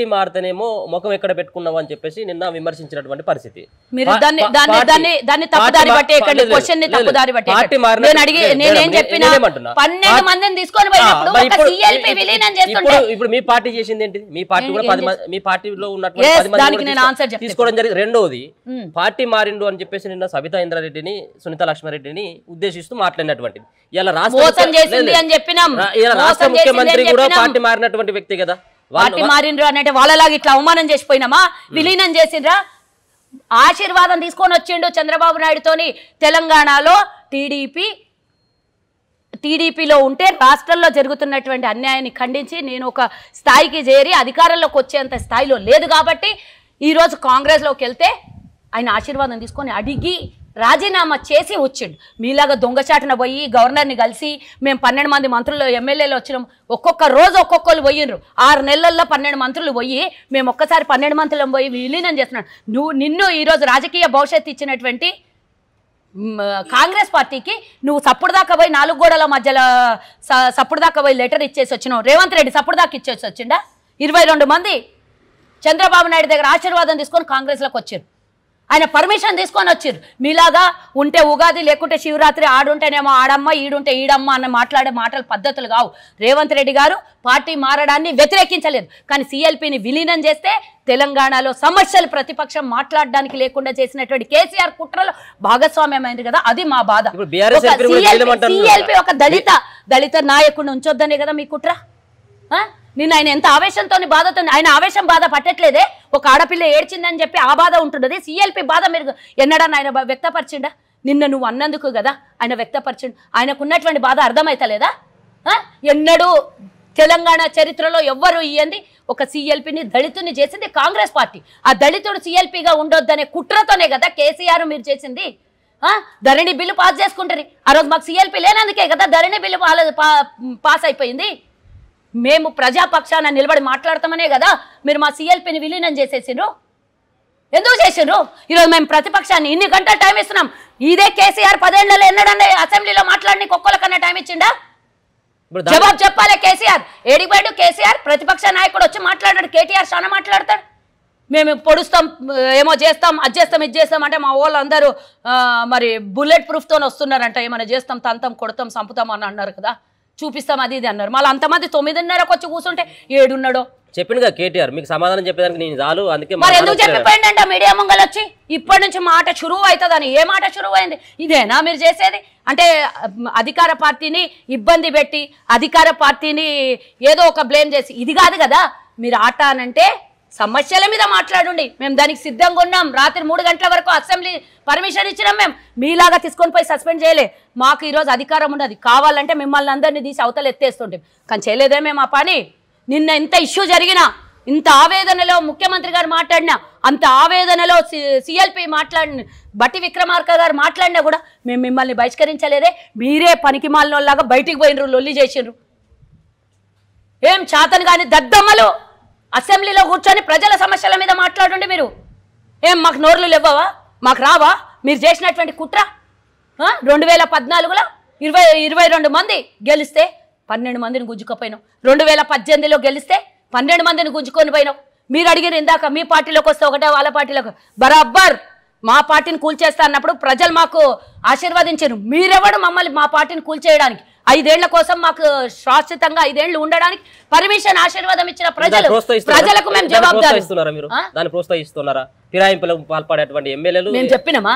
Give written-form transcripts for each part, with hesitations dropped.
Party మారితేనేమో ముఖం ఎక్కడ పెట్టుకున్నావు అని చెప్పేసి నిన్న విమర్శించినటువంటి పరిస్థితి. మీరు దాన్ని తప్పుదారి పట్టేయకండి, క్వశ్చన్ ని తప్పుదారి పట్టేయకండి. నేను అడిగి నేనేం చెప్పినా 12 మందిని తీసుకొని పోయినప్పుడు ఒక సిఎల్పి విలీనం చేస్తుంటే ఇప్పుడు మీ పార్టీ చేసింది ఏంటి? మీ పార్టీ కూడా 10 మంది, మీ పార్టీలో ఉన్నటువంటి 10 మంది తీసుకోవడం జరిగింది. రెండోది పార్టీ మారిండు అని చెప్పేసి నిన్న సబితా ఇంద్రారెడ్డిని, సునీత లక్ష్మారెడ్డిని ఉద్దేశిస్తూ మాట్లాడినటువంటిది. ఇలా రాష్ట్ర ముఖ్యమంత్రి కూడా పార్టీ మారినటువంటి వ్యక్తి కదా. పార్టీ మారిండ్రు అంటే వాళ్ళలాగా ఇట్లా అవమానం చేసిపోయినామా? విలీనం చేసిండ్రా? ఆశీర్వాదం తీసుకొని వచ్చిండు చంద్రబాబు నాయుడుతోని. తెలంగాణలో టీడీపీలో ఉంటే రాష్ట్రంలో జరుగుతున్నటువంటి అన్యాయాన్ని ఖండించి నేను ఒక స్థాయికి చేరి అధికారంలోకి వచ్చేంత స్థాయిలో లేదు కాబట్టి ఈరోజు కాంగ్రెస్లోకి వెళ్తే ఆయన ఆశీర్వాదం తీసుకొని అడిగి రాజీనామా చేసి వచ్చిండు. మీలాగా దొంగచాటున పోయి గవర్నర్ని కలిసి మేము 12 మంది మంత్రులు ఎమ్మెల్యేలు వచ్చినాం, ఒక్కొక్క రోజు ఒక్కొక్కరు పోయినరు. 6 నెలల్లో 12 మంత్రులు పోయి మేము ఒక్కసారి 12 మంత్రులను పోయి విలీనం చేస్తున్నాడు. నిన్ను ఈరోజు రాజకీయ భవిష్యత్తు ఇచ్చినటువంటి కాంగ్రెస్ పార్టీకి నువ్వు సప్పుడు దాకా పోయి 4 గోడల మధ్యలో సప్పుడు దాకా పోయి లెటర్ ఇచ్చేసి వచ్చినావు. రేవంత్ రెడ్డి సప్పుడు దాకా ఇచ్చేసి వచ్చిండా? 22 మంది చంద్రబాబు నాయుడు దగ్గర ఆశీర్వాదం తీసుకొని కాంగ్రెస్లోకి వచ్చారు. ఆయన పర్మిషన్ తీసుకొని వచ్చారు. మీలాగా ఉంటే ఉగాది లేకుంటే శివరాత్రి, ఆడుంటేనేమో ఆడమ్మ ఈడుంటే ఈడమ్మ అన్న మాట్లాడే మాటలు పద్ధతులు కావు. రేవంత్ రెడ్డి గారు పార్టీ మారడాన్ని వ్యతిరేకించలేదు, కానీ సిఎల్పిని విలీనం చేస్తే తెలంగాణలో సమస్యలు ప్రతిపక్షం మాట్లాడడానికి లేకుండా చేసినటువంటి కేసీఆర్ కుట్రలో భాగస్వామ్యమైంది కదా, అది మా బాధ. సిఎల్పి ఒక దళిత నాయకుడిని ఉంచొద్దనే కదా మీ కుట్ర. నిన్న ఆయన ఎంత ఆవేశంతో బాధతో, ఆయన ఆవేశం బాధ పట్టట్లేదే. ఒక ఆడపిల్ల ఏడ్చిందని చెప్పి ఆ బాధ ఉంటున్నది. సిఎల్పి బాధ మీరు ఎన్నడన్నా ఆయన వ్యక్తపరిచిండా? నిన్న నువ్వు అన్నందుకు కదా ఆయన వ్యక్తపరిచిండు. ఆయనకున్నటువంటి బాధ అర్థమైతలేదా? ఎన్నడూ తెలంగాణ చరిత్రలో ఎవ్వరు ఇయ్యంది ఒక సిఎల్పిని దళితుని చేసింది కాంగ్రెస్ పార్టీ. ఆ దళితుడు సిఎల్పిగా ఉండొద్దనే కుట్రతోనే కదా కేసీఆర్ మీరు చేసింది. ధరణి బిల్లు పాస్ చేసుకుంటారు. ఆ రోజు మాకు సిఎల్పి లేనందుకే కదా ధరణి బిల్లు పాస్ అయిపోయింది. మేము ప్రజాపక్షాన నిలబడి మాట్లాడతామనే కదా మీరు మా సిఎల్పిని విలీనం చేసేసిండ్రు. ఎందుకు చేసిండ్రు? ఈరోజు మేము ప్రతిపక్షాన్ని ఇన్ని గంటల టైం ఇస్తున్నాం. ఇదే కేసీఆర్ 10 ఏళ్లలో ఎన్నడన్నా అసెంబ్లీలో మాట్లాడి ఒక్కొక్కరికన్నా టైం ఇచ్చిండా? జవాబు చెప్పాలి. కేసీఆర్ ఏడిపోయాడు. కేసీఆర్ ప్రతిపక్ష నాయకుడు వచ్చి మాట్లాడాడు. కేటీఆర్ చాలా మాట్లాడతాడు. మేము పొడుస్తాం, ఏమో చేస్తాం, అది చేస్తాం, ఇది చేస్తాం అంటే మా వాళ్ళు అందరూ మరి బుల్లెట్ ప్రూఫ్తో వస్తున్నారంట. ఏమైనా చేస్తాం, తంతాం, కొడతాం, చంపుతాం అని అన్నారు కదా, చూపిస్తాం, అది ఇది అన్నారు. మళ్ళీ అంతమంది 9:30కు వచ్చి కూర్చుంటే 7 ఉన్నాడో చెప్పిండుగా కేటీఆర్. మీకు సమాధానం చెప్పేదానికి నేను చాలు, అందుకే మరి ఎందుకు చెప్పిపోయిందంట మీడియా ముంగలు వచ్చి ఇప్పటి నుంచి మాట షురువు అవుతుందని. ఏ మాట షురువు అయింది? ఇదేనా మీరు చేసేది? అంటే అధికార పార్టీని ఇబ్బంది పెట్టి అధికార పార్టీని ఏదో ఒక బ్లేమ్ చేసి ఇది కాదు కదా మీరు ఆట అనంటే. సమస్యల మీద మాట్లాడండి, మేము దానికి సిద్ధంగా ఉన్నాం. రాత్రి 3 గంటల వరకు అసెంబ్లీ పర్మిషన్ ఇచ్చినాం. మేము మీలాగా తీసుకొని పోయి సస్పెండ్ చేయలే. మాకు ఈరోజు అధికారం ఉన్నది, కావాలంటే మిమ్మల్ని అందరినీ తీసి అవతలు ఎత్తేస్తుంటాం, కానీ చేయలేదే మేము ఆ పని. నిన్న ఇంత ఇష్యూ జరిగినా, ఇంత ఆవేదనలో ముఖ్యమంత్రి గారు మాట్లాడినా, అంత ఆవేదనలో సిఎల్పి మాట్లాడిన బట్టి విక్రమార్క గారు మాట్లాడినా కూడా మేము మిమ్మల్ని బహిష్కరించలేదే. మీరే పనికి మాలినోళ్ళలాగా బయటికి పోయినరు, లొల్లి చేసిండ్రు. ఏం చాతను కానీ దద్దమ్మలు అసెంబ్లీలో కూర్చొని ప్రజల సమస్యల మీద మాట్లాడండి మీరు. ఏం మాకు నోర్లు లేవవా? మాకు రావా? మీరు చేసినటువంటి కుట్ర 2014లో 22 మంది గెలిస్తే 12 మందిని గుంజుకపోయినావు. 2018లో గెలిస్తే 12 మందిని గుంజుకొని పోయినావు. మీరు అడిగిన ఇందాక మీ పార్టీలోకి వస్తే ఒకటే, వాళ్ళ పార్టీలోకి బరాబర్ మా పార్టీని కూల్చేస్తా అన్నప్పుడు ప్రజలు మాకు ఆశీర్వదించారు. మీరెవడు మమ్మల్ని మా పార్టీని కూల్చేయడానికి? 5 ఏళ్ల కోసం మాకు శాశ్వతంగా 5 ఏళ్లు ఉండడానికి పర్మిషన్ ఆశీర్వాదం ఇచ్చిన ప్రజలకు మేము జవాబుదారీ. దాన్ని ప్రోత్సహిస్తున్నారా? ఫిరాయింపులకు పాల్పడేటువంటి ఎమ్మెల్యేలు మేము చెప్పినామా?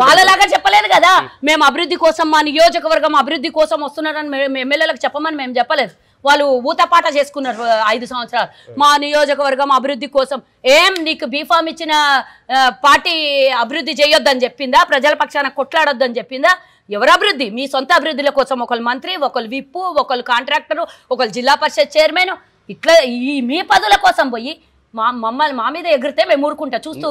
వాళ్ళలాగా చెప్పలేదు కదా. మేము అభివృద్ధి కోసం, మా నియోజకవర్గం అభివృద్ధి కోసం వస్తున్నారని ఎమ్మెల్యేలకు చెప్పమని మేము చెప్పలేదు. వాళ్ళు ఊతపాట చేసుకున్నారు 5 సంవత్సరాలు. మా నియోజకవర్గం అభివృద్ధి కోసం. ఏం నీకు బీఫామ్ ఇచ్చిన పార్టీ అభివృద్ధి చేయొద్దని చెప్పిందా? ప్రజల పక్షాన కొట్లాడొద్దని చెప్పిందా? ఎవరు అభివృద్ధి? మీ సొంత అభివృద్ధిల కోసం ఒకళ్ళు మంత్రి, ఒకళ్ళు విప్పు, ఒకళ్ళు కాంట్రాక్టరు, ఒకళ్ళు జిల్లా పరిషత్ చైర్మన్, ఇట్లా ఈ మీ పదుల కోసం పోయి మా మీద ఎగిరితే మేము ఊరుకుంటా చూస్తూ